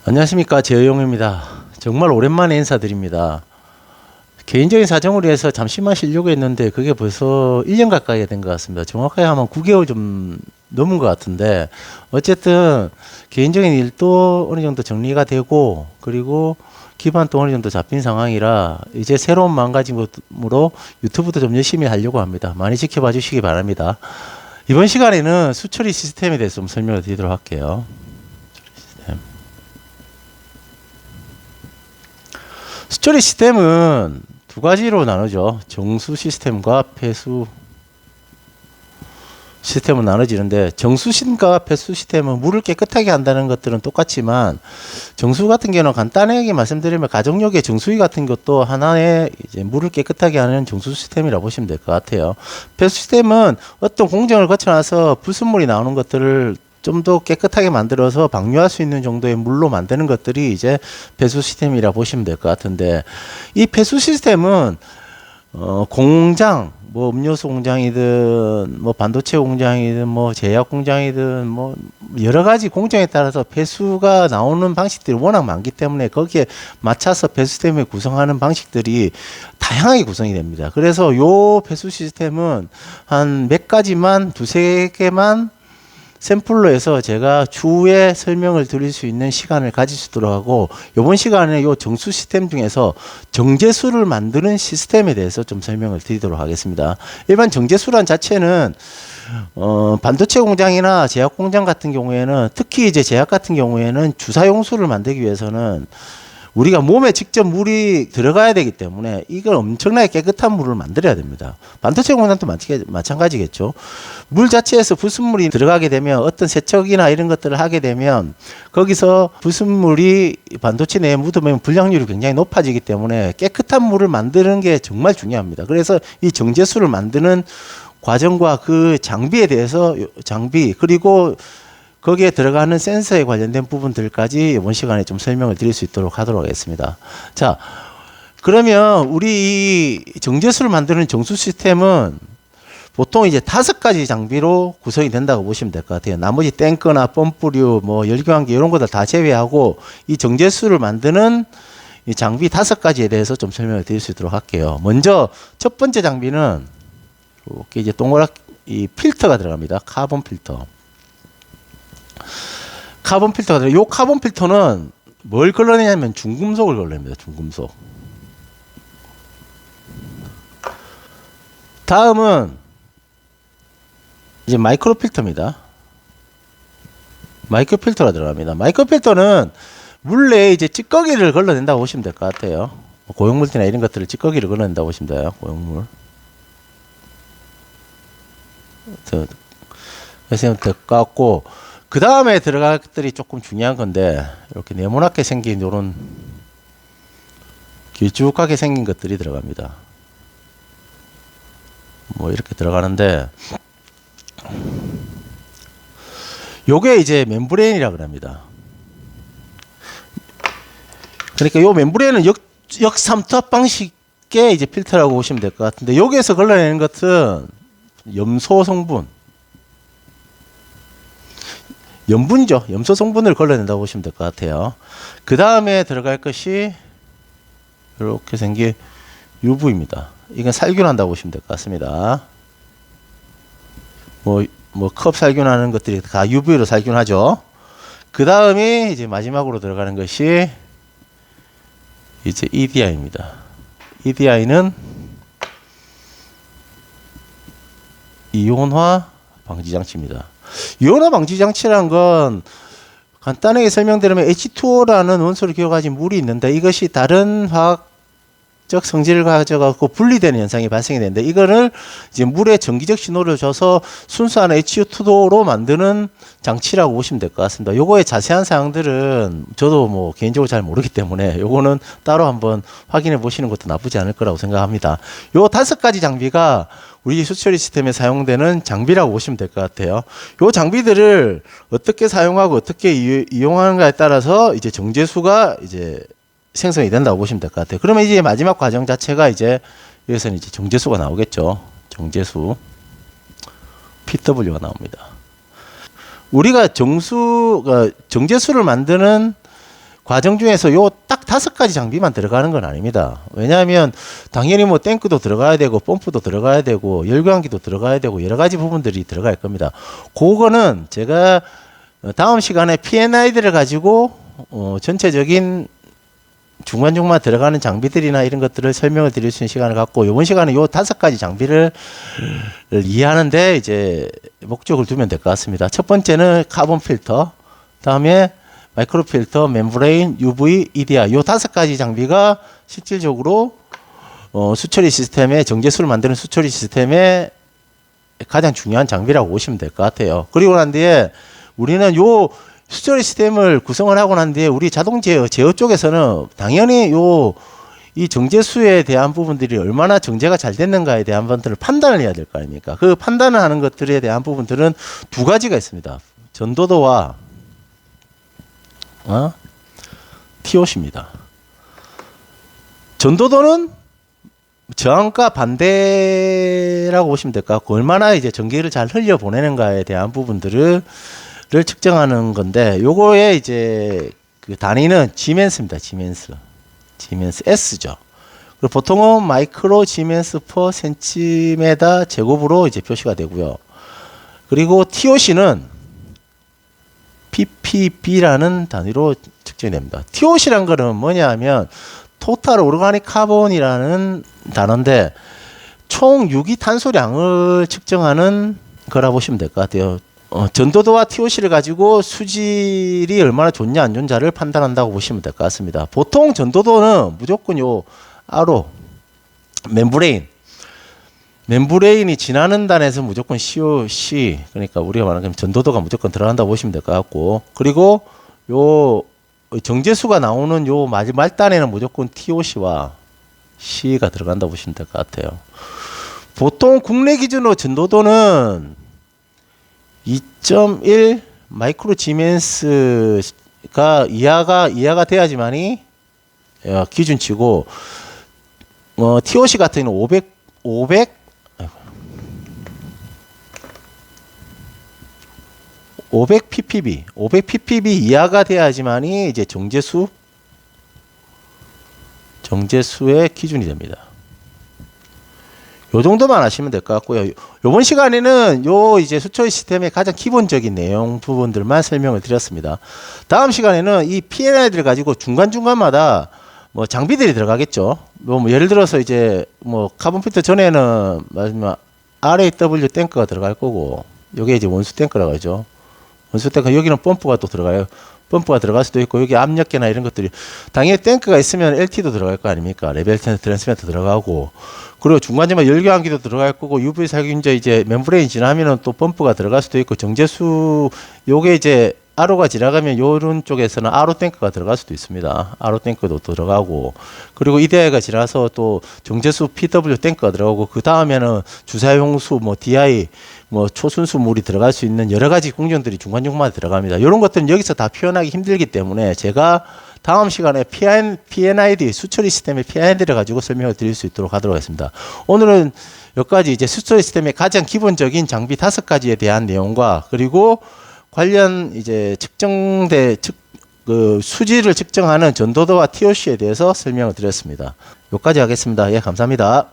안녕하십니까, 재영입니다. 정말 오랜만에 인사드립니다. 개인적인 사정으로 해서 잠시만 쉬려고 했는데 그게 벌써 1년 가까이 된 것 같습니다. 정확하게 하면 9개월 좀 넘은 것 같은데, 어쨌든 개인적인 일도 어느 정도 정리가 되고, 그리고 기반도 어느 정도 잡힌 상황이라 이제 새로운 마음가짐으로 유튜브도 좀 열심히 하려고 합니다. 많이 지켜봐 주시기 바랍니다. 이번 시간에는 수처리 시스템에 대해서 좀 설명을 드리도록 할게요. 수처리 시스템은 두 가지로 나누죠. 정수 시스템과 폐수 시스템은 나눠지는데, 정수신과 폐수 시스템은 물을 깨끗하게 한다는 것들은 똑같지만, 정수 같은 경우는 간단하게 말씀드리면 가정용의 정수기 같은 것도 하나의 이제 물을 깨끗하게 하는 정수 시스템이라고 보시면 될 것 같아요. 폐수 시스템은 어떤 공정을 거쳐나서 불순물이 나오는 것들을 좀 더 깨끗하게 만들어서 방류할 수 있는 정도의 물로 만드는 것들이 이제 배수 시스템이라 보시면 될 것 같은데, 이 배수 시스템은 공장, 뭐 음료수 공장이든 뭐 반도체 공장이든 뭐 제약 공장이든 뭐 여러 가지 공정에 따라서 배수가 나오는 방식들이 워낙 많기 때문에 거기에 맞춰서 배수 시스템을 구성하는 방식들이 다양하게 구성이 됩니다. 그래서 요 배수 시스템은 한 몇 가지만, 두세 개만 샘플로 해서 제가 추후에 설명을 드릴 수 있는 시간을 가질 수 있도록 하고, 이번 시간에 이 정수 시스템 중에서 정제수를 만드는 시스템에 대해서 좀 설명을 드리도록 하겠습니다. 일반 정제수란 자체는 반도체 공장이나 제약 공장 같은 경우에는, 특히 이제 제약 같은 경우에는 주사용수를 만들기 위해서는 우리가 몸에 직접 물이 들어가야 되기 때문에 이걸 엄청나게 깨끗한 물을 만들어야 됩니다. 반도체 공장도 마찬가지겠죠. 물 자체에서 불순물이 들어가게 되면, 어떤 세척이나 이런 것들을 하게 되면 거기서 불순물이 반도체 내에 묻으면 불량률이 굉장히 높아지기 때문에 깨끗한 물을 만드는 게 정말 중요합니다. 그래서 이 정제수를 만드는 과정과 그 장비에 대해서, 그리고 거기에 들어가는 센서에 관련된 부분들까지 이번 시간에 좀 설명을 드릴 수 있도록 하도록 하겠습니다. 자, 그러면 우리 이 정제수를 만드는 정수 시스템은 보통 이제 5가지 장비로 구성이 된다고 보시면 될 것 같아요. 나머지 탱크나 펌프류, 뭐 열교환기 이런 것들 다 제외하고 이 정제수를 만드는 이 장비 5가지에 대해서 좀 설명을 드릴 수 있도록 할게요. 먼저 첫 번째 장비는 이렇게 이제 동그랗게 필터가 들어갑니다. 카본 필터. 카본 필터가 들어요. 요 카본 필터는 뭘 걸러내냐면 중금속을 걸러냅니다. 중금속. 다음은 이제 마이크로 필터입니다. 마이크로 필터가 들어갑니다. 마이크로 필터는 물내에 이제 찌꺼기를 걸러낸다고 보시면 될 것 같아요. 고용물질이나 이런 것들을 찌꺼기를 걸러낸다고 보시면 돼요. 고용물. 그래서 더 깎고, 그 다음에 들어갈 것들이 조금 중요한 건데, 이렇게 네모나게 생긴 요런 길쭉하게 생긴 것들이 들어갑니다. 뭐 이렇게 들어가는데, 요게 이제 멤브레인이라고 합니다. 그러니까 요 멤브레인은 역삼투압 방식의 이제 필터라고 보시면 될 것 같은데, 여기에서 걸러내는 것은 염소 성분, 염분이죠. 염소 성분을 걸러낸다고 보시면 될 것 같아요. 그 다음에 들어갈 것이 이렇게 생긴 UV입니다. 이건 살균한다고 보시면 될 것 같습니다. 뭐 컵 살균하는 것들이 다 UV로 살균하죠. 그 다음에 이제 마지막으로 들어가는 것이 이제 EDI입니다. EDI는 이온화 방지 장치입니다. 이온화 방지 장치란 건 간단하게 설명드리면 H2O라는 원소를 기억하진 물이 있는데, 이것이 다른 화학적 성질을 가져가고 분리되는 현상이 발생이 되는데, 이거를 이제 물에 전기적 신호를 줘서 순수한 H2O로 만드는 장치라고 보시면 될 것 같습니다. 요거의 자세한 사항들은 저도 뭐 개인적으로 잘 모르기 때문에 요거는 따로 한번 확인해 보시는 것도 나쁘지 않을 거라고 생각합니다. 요 5가지 장비가 우리 수처리 시스템에 사용되는 장비라고 보시면 될 것 같아요. 요 장비들을 어떻게 사용하고 어떻게 이용하는가에 따라서 이제 정제수가 이제 생성이 된다고 보시면 될 것 같아요. 그러면 이제 마지막 과정 자체가 이제 여기서는 이제 정제수가 나오겠죠. 정제수 PW가 나옵니다. 우리가 정제수를 만드는 과정 중에서 요 딱 5가지 장비만 들어가는 건 아닙니다. 왜냐하면 당연히 뭐 탱크도 들어가야 되고 펌프도 들어가야 되고 열교환기도 들어가야 되고 여러 가지 부분들이 들어갈 겁니다. 그거는 제가 다음 시간에 P&ID를 가지고 전체적인 중간중간 들어가는 장비들이나 이런 것들을 설명을 드릴 수 있는 시간을 갖고, 이번 시간에 요 5가지 장비를 이해하는데 이제 목적을 두면 될 것 같습니다. 첫 번째는 카본 필터, 다음에 마이크로 필터, 멤브레인, UV, EDR, 요 5가지 장비가 실질적으로 수처리 시스템의 정제수를 만드는 수처리 시스템의 가장 중요한 장비라고 보시면 될 것 같아요. 그리고 난 뒤에 우리는 요 수처리 시스템을 구성을 하고 난 뒤에 우리 자동 제어 쪽에서는 당연히 이 정제수에 대한 부분들이 얼마나 정제가 잘 됐는가에 대한 부분들을 판단을 해야 될 거 아닙니까? 그 판단을 하는 것들에 대한 부분들은 2가지가 있습니다. 전도도와 TOC입니다. 전도도는 저항과 반대라고 보시면 될 것 같고, 얼마나 이제 전기를 잘 흘려 보내는가에 대한 부분들을 측정하는 건데, 요거에 이제 그 단위는 지멘스입니다. 지멘스 S죠. 그리고 보통은 마이크로 지멘스 퍼 센티메다 제곱으로 이제 표시가 되고요. 그리고 TOC는 ppb라는 단위로 측정이 됩니다. TOC란 거는 뭐냐 하면 토탈 오르가닉 카본이라는 단어인데, 총 유기탄소량을 측정하는 거라 보시면 될 것 같아요. 전도도와 TOC를 가지고 수질이 얼마나 좋냐 안 좋냐를 판단한다고 보시면 될 것 같습니다. 보통 전도도는 무조건 요 RO 멤브레인이 지나는 단에서 무조건 COC, 그러니까 우리가 말하는 전도도가 무조건 들어간다고 보시면 될 것 같고, 그리고 요 정제수가 나오는 요 말단에는 무조건 TOC와 C가 들어간다고 보시면 될 것 같아요. 보통 국내 기준으로 전도도는 2.1 마이크로 지멘스가 이하가 돼야지만이 기준치고, TOC 같은 경우는 500 ppb 이하가 돼야지만이 이제 정제수의 기준이 됩니다. 요 정도만 아시면 될 것 같고요. 요번 시간에는 요 이제 수처리 시스템의 가장 기본적인 내용 부분들만 설명을 드렸습니다. 다음 시간에는 이 P&I들을 가지고 중간중간마다 뭐 장비들이 들어가겠죠. 뭐 예를 들어서 이제 뭐 카본 필터 전에는 마지막 RAW 탱크가 들어갈 거고, 요게 이제 원수 탱크라고 하죠. 원수 탱크, 여기는 펌프가 또 들어가요. 펌프가 들어갈 수도 있고, 여기 압력계나 이런 것들이, 당연히 탱크가 있으면 LT도 들어갈 거 아닙니까? 레벨 트랜스미터 들어가고, 그리고 중간중간 열교환기도 들어갈 거고, UV 살균제 이제 멤브레인 지나면은 또 펌프가 들어갈 수도 있고, 정제수 요게 이제 RO가 지나가면 요런 쪽에서는 RO 탱크가 들어갈 수도 있습니다. RO 탱크도 들어가고, 그리고 EDI가 지나서 또 정제수 PW 탱크가 들어가고, 그 다음에는 주사용수 뭐 DI 뭐 초순수 물이 들어갈 수 있는 여러 가지 공정들이 중간중간에 들어갑니다. 이런 것들은 여기서 다 표현하기 힘들기 때문에 제가 다음 시간에 P&ID 수처리 시스템의 P&ID를 가지고 설명을 드릴 수 있도록 하도록 하겠습니다. 오늘은 여기까지 이제 수처리 시스템의 가장 기본적인 장비 5가지에 대한 내용과, 그리고 관련 이제 그 수질을 측정하는 전도도와 TOC에 대해서 설명을 드렸습니다. 여기까지 하겠습니다. 예, 감사합니다.